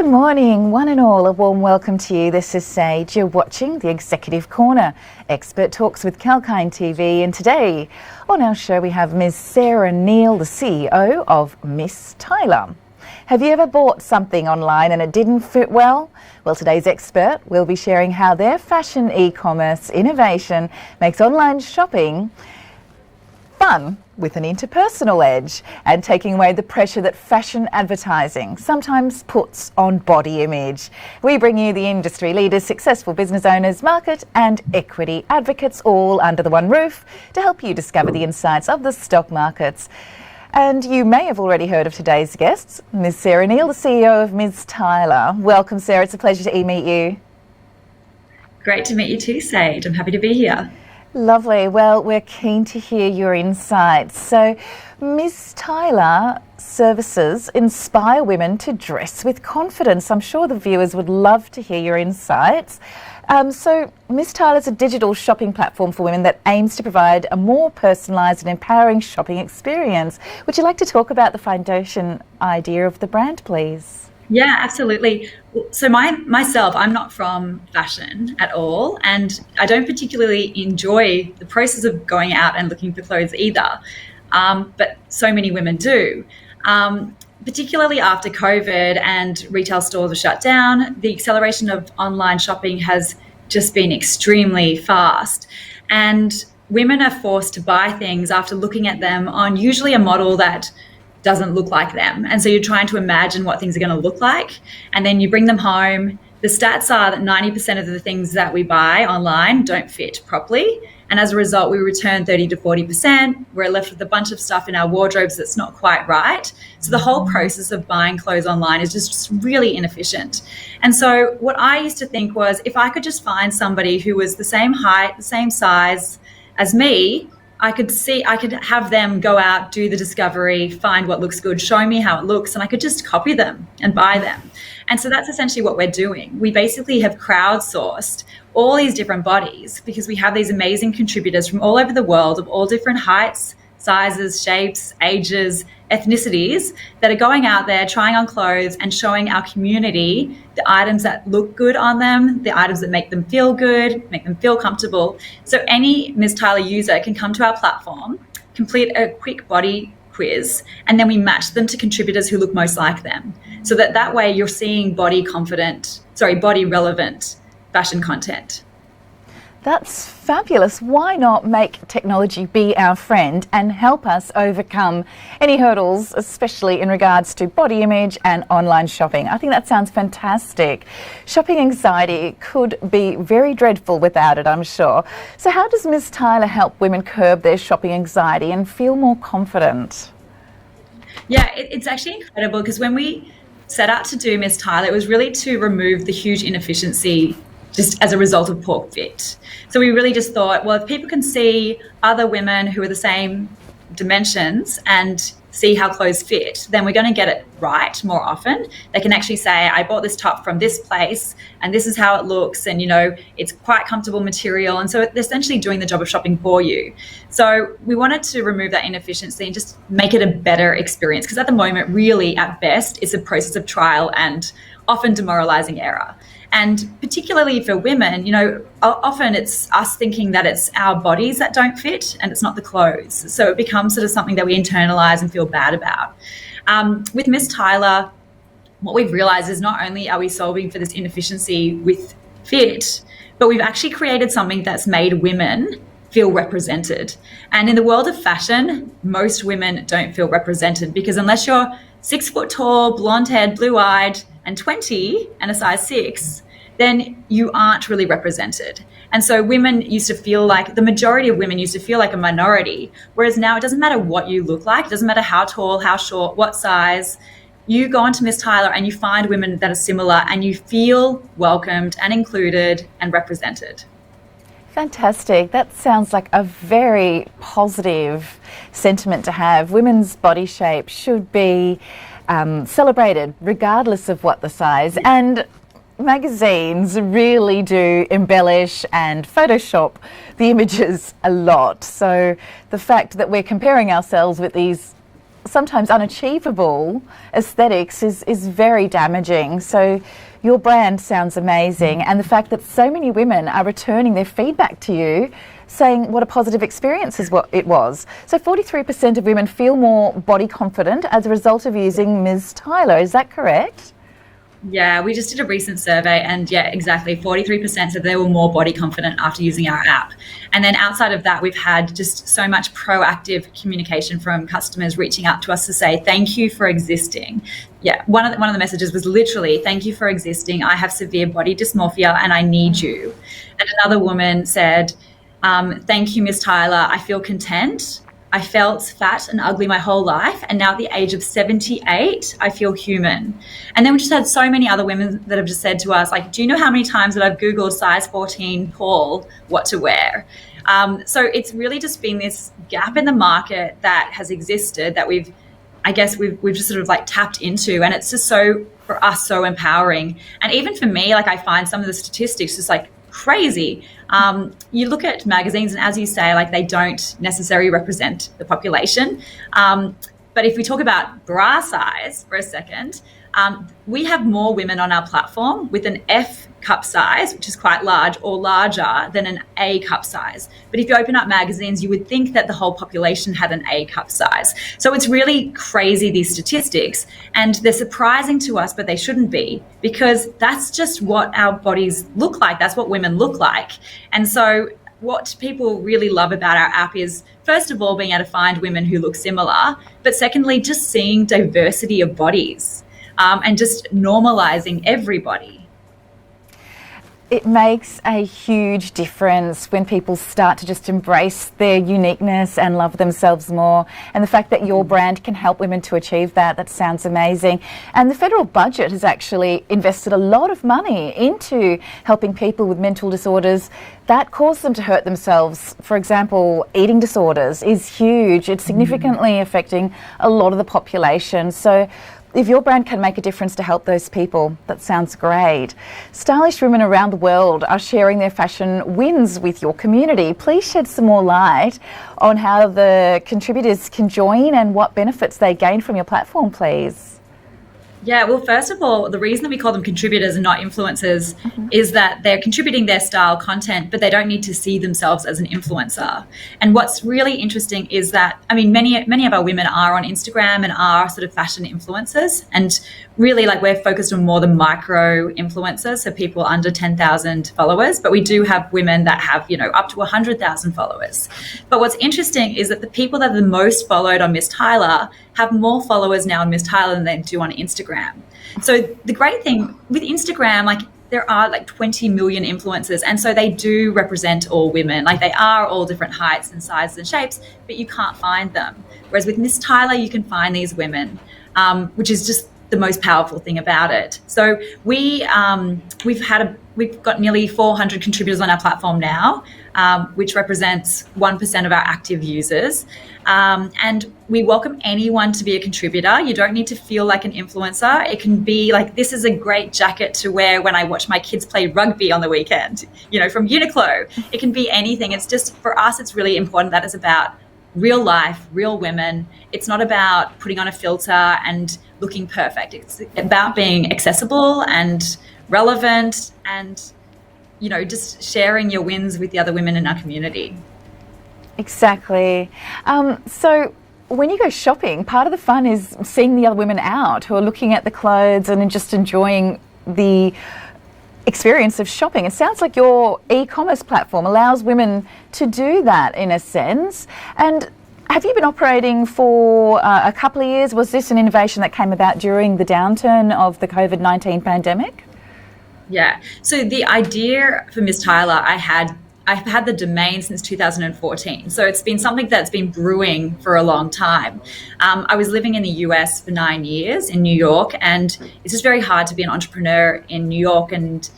Good morning, one and all. A warm welcome to you. This is Sage. You're watching the Executive Corner, Expert Talks with 𝐶𝐞 TV. And today on our show we have Ms. Sarah Neill, the CEO of Mys Tyler. Have you ever bought something online and it didn't fit well? Well, today's expert will be sharing how their fashion e-commerce innovation makes online shopping fun with an interpersonal edge and taking away the pressure that fashion advertising sometimes puts on body image. We bring you the industry leaders, successful business owners, market and equity advocates all under the one roof to help you discover the insights of the stock markets. And you may have already heard of today's guests, Ms. Sarah Neill, the CEO of Mys Tyler. Welcome, Sarah. It's a pleasure to meet you. Great to meet you too, Sage. I'm happy to be here. Lovely. Well, we're keen to hear your insights. So, Mys Tyler services inspire women to dress with confidence. I'm sure the viewers would love to hear your insights. So, Mys Tyler is a digital shopping platform for women that aims to provide a more personalised and empowering shopping experience. Would you like to talk about the foundation idea of the brand, please? Yeah, absolutely. So myself, I'm not from fashion at all, and I don't particularly enjoy the process of going out and looking for clothes either. But so many women do. Particularly after COVID and retail stores were shut down, the acceleration of online shopping has just been extremely fast. And women are forced to buy things after looking at them on usually a model that doesn't look like them. And so you're trying to imagine what things are going to look like, and then you bring them home. The stats are that 90% of the things that we buy online don't fit properly. And as a result, we return 30 to 40%. We're left with a bunch of stuff in our wardrobes that's not quite right. So the whole process of buying clothes online is just really inefficient. And so what I used to think was, if I could just find somebody who was the same height, the same size as me, I could have them go out, do the discovery, find what looks good, show me how it looks, and I could just copy them and buy them. And so that's essentially what we're doing. We basically have crowdsourced all these different bodies because we have these amazing contributors from all over the world of all different heights, sizes, shapes, ages, ethnicities that are going out there trying on clothes and showing our community the items that look good on them, the items that make them feel good, make them feel comfortable. So any Mys Tyler user can come to our platform, complete a quick body quiz, and then we match them to contributors who look most like them. So that way you're seeing body relevant fashion content. That's fabulous. Why not make technology be our friend and help us overcome any hurdles, especially in regards to body image and online shopping? I think that sounds fantastic. Shopping anxiety could be very dreadful without it, I'm sure. So how does Mys Tyler help women curb their shopping anxiety and feel more confident? Yeah, it's actually incredible because when we set out to do Mys Tyler, it was really to remove the huge inefficiency just as a result of poor fit. So we really just thought, well, if people can see other women who are the same dimensions and see how clothes fit, then we're going to get it right more often. They can actually say, I bought this top from this place and this is how it looks, and it's quite comfortable material. And so they're essentially doing the job of shopping for you. So we wanted to remove that inefficiency and just make it a better experience, because at the moment, really at best, it's a process of trial and often demoralizing error. And particularly for women, often it's us thinking that it's our bodies that don't fit and it's not the clothes. So it becomes sort of something that we internalize and feel bad about. With Mys Tyler, what we've realized is not only are we solving for this inefficiency with fit, but we've actually created something that's made women feel represented. And in the world of fashion, most women don't feel represented, because unless you're 6 foot tall, blonde haired, blue eyed, and 20 and a size 6, then you aren't really represented. And so the majority of women used to feel like a minority, whereas now it doesn't matter what you look like, it doesn't matter how tall, how short, what size. You go onto Mys Tyler and you find women that are similar and you feel welcomed and included and represented. Fantastic. That sounds like a very positive sentiment to have. Women's body shape should be celebrated regardless of what the size. And magazines really do embellish and Photoshop the images a lot. So the fact that we're comparing ourselves with these sometimes unachievable aesthetics is very damaging. So your brand sounds amazing, and the fact that so many women are returning their feedback to you saying what a positive experience is what it was. So 43% of women feel more body confident as a result of using Mys Tyler. Is that correct? Yeah, we just did a recent survey, and yeah, exactly, 43% said they were more body confident after using our app. And then outside of that, we've had just so much proactive communication from customers reaching out to us to say, thank you for existing. Yeah, one of the messages was literally, thank you for existing. I have severe body dysmorphia and I need you. And another woman said, thank you, Mys Tyler. I feel content. I felt fat and ugly my whole life, and now at the age of 78, I feel human. And then we just had so many other women that have just said to us, like, do you know how many times that I've Googled size 14 Paul, what to wear? So it's really just been this gap in the market that has existed that we've just sort of like tapped into, and it's just so, for us, so empowering. And even for me, like, I find some of the statistics just like crazy. You look at magazines and, as you say, like, they don't necessarily represent the population. But if we talk about bra size for a second, we have more women on our platform with an F cup size, which is quite large, or larger than an A cup size. But if you open up magazines, you would think that the whole population had an A cup size. So it's really crazy, these statistics, and they're surprising to us, but they shouldn't be, because that's just what our bodies look like. That's what women look like. And so what people really love about our app is, first of all, being able to find women who look similar, but secondly, just seeing diversity of bodies, and just normalizing everybody. It makes a huge difference when people start to just embrace their uniqueness and love themselves more. And the fact that your brand can help women to achieve that, that sounds amazing. And the federal budget has actually invested a lot of money into helping people with mental disorders that cause them to hurt themselves. For example, eating disorders is huge. It's significantly affecting a lot of the population. So if your brand can make a difference to help those people, that sounds great. Stylish women around the world are sharing their fashion wins with your community. Please shed some more light on how the contributors can join and what benefits they gain from your platform, please. Yeah, well, first of all, the reason that we call them contributors and not influencers is that they're contributing their style content, but they don't need to see themselves as an influencer. And what's really interesting is that, I mean, many of our women are on Instagram and are sort of fashion influencers. And really, like, we're focused on more the micro influencers, so people under 10,000 followers. But we do have women that have, up to 100,000 followers. But what's interesting is that the people that are the most followed on Mys Tyler have more followers now on Mys Tyler than they do on Instagram. So the great thing with Instagram, like, there are like 20 million influencers, and so they do represent all women. Like, they are all different heights and sizes and shapes, but you can't find them. Whereas with Mys Tyler, you can find these women, which is just the most powerful thing about it. So we've got nearly 400 contributors on our platform now, which represents 1% of our active users. And we welcome anyone to be a contributor. You don't need to feel like an influencer. It can be like, this is a great jacket to wear when I watch my kids play rugby on the weekend, from Uniqlo. It can be anything. It's just, for us, it's really important that it's about real life, real women. It's not about putting on a filter and looking perfect. It's about being accessible and relevant and, just sharing your wins with the other women in our community. Exactly. So when you go shopping, part of the fun is seeing the other women out who are looking at the clothes and just enjoying the experience of shopping. It sounds like your e-commerce platform allows women to do that in a sense. And have you been operating for a couple of years? Was this an innovation that came about during the downturn of the COVID-19 pandemic? Yeah. So the idea for Mys Tyler, I've had the domain since 2014. So it's been something that's been brewing for a long time. I was living in the US for 9 years in New York, and it's just very hard to be an entrepreneur in New York and,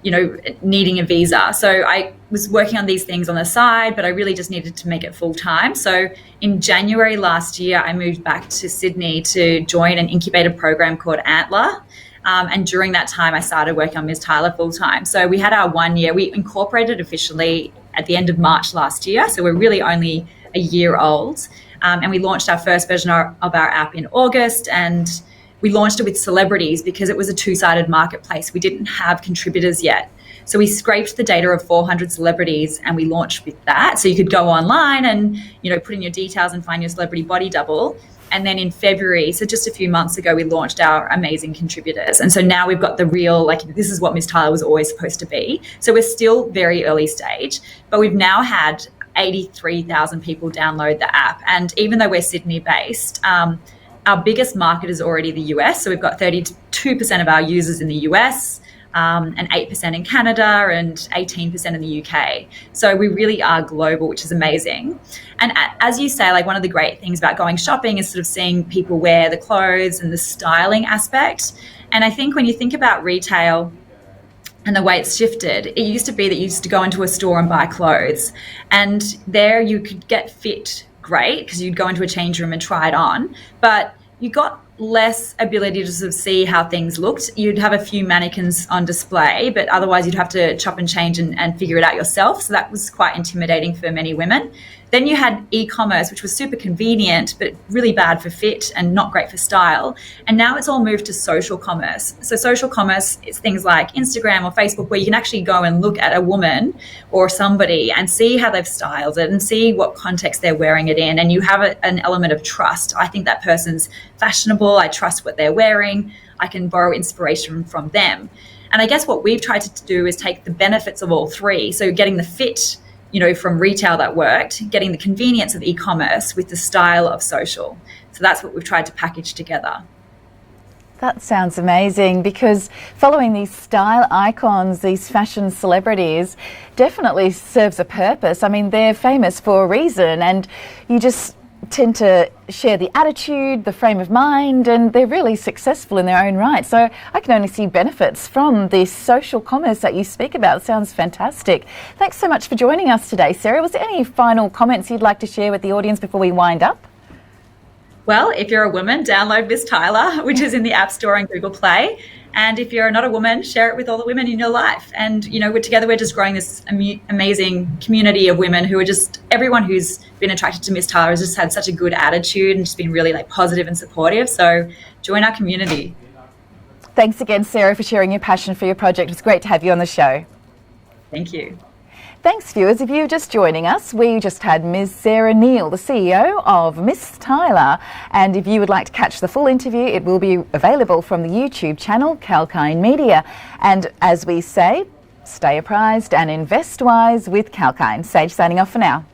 needing a visa. So I was working on these things on the side, but I really just needed to make it full time. So in January last year, I moved back to Sydney to join an incubator program called Antler. And during that time, I started working on Mys Tyler full time. So we had our 1 year. We incorporated officially at the end of March last year. So we're really only a year old. And we launched our first version of our app in August, and we launched it with celebrities because it was a two-sided marketplace. We didn't have contributors yet. So we scraped the data of 400 celebrities and we launched with that. So you could go online and, put in your details and find your celebrity body double. And then in February, so just a few months ago, we launched our amazing contributors. And so now we've got the real, this is what Mys Tyler was always supposed to be. So we're still very early stage, but we've now had 83,000 people download the app. And even though we're Sydney based, our biggest market is already the US. So we've got 32% of our users in the US, and 8% in Canada and 18% in the UK. So we really are global, which is amazing. And as you say, one of the great things about going shopping is sort of seeing people wear the clothes and the styling aspect. And I think when you think about retail and the way it's shifted, it used to be that you used to go into a store and buy clothes, and there you could get fit great because you'd go into a change room and try it on, but you got less ability to sort of see how things looked. You'd have a few mannequins on display, but otherwise you'd have to chop and change and figure it out yourself. So that was quite intimidating for many women. Then you had e-commerce, which was super convenient, but really bad for fit and not great for style. And now it's all moved to social commerce. So social commerce is things like Instagram or Facebook, where you can actually go and look at a woman or somebody and see how they've styled it and see what context they're wearing it in. And you have an element of trust. I think that person's fashionable. I trust what they're wearing. I can borrow inspiration from them. And I guess what we've tried to do is take the benefits of all three. So getting the fit, from retail that worked, getting the convenience of e-commerce with the style of social. So that's what we've tried to package together. That sounds amazing, because following these style icons, these fashion celebrities, definitely serves a purpose. I mean, they're famous for a reason, and you just tend to share the attitude, the frame of mind, and they're really successful in their own right. So I can only see benefits from this social commerce that you speak about. It sounds fantastic. Thanks so much for joining us today, Sarah. Was there any final comments you'd like to share with the audience before we wind up? Well, if you're a woman, download Mys Tyler, which is in the App Store and Google Play. And if you're not a woman, share it with all the women in your life. And, we're just growing this amazing community of women who are just, everyone who's been attracted to Mys Tyler has just had such a good attitude and just been really positive and supportive. So join our community. Thanks again, Sarah, for sharing your passion for your project. It's great to have you on the show. Thank you. Thanks, viewers. If you're just joining us, we just had Ms. Sarah Neill, the CEO of Mys Tyler. And if you would like to catch the full interview, it will be available from the YouTube channel, 𝐊𝐿𝐼𝐴 Media. And as we say, stay apprised and invest wise with 𝐊𝐿𝐼𝐴. Sage signing off for now.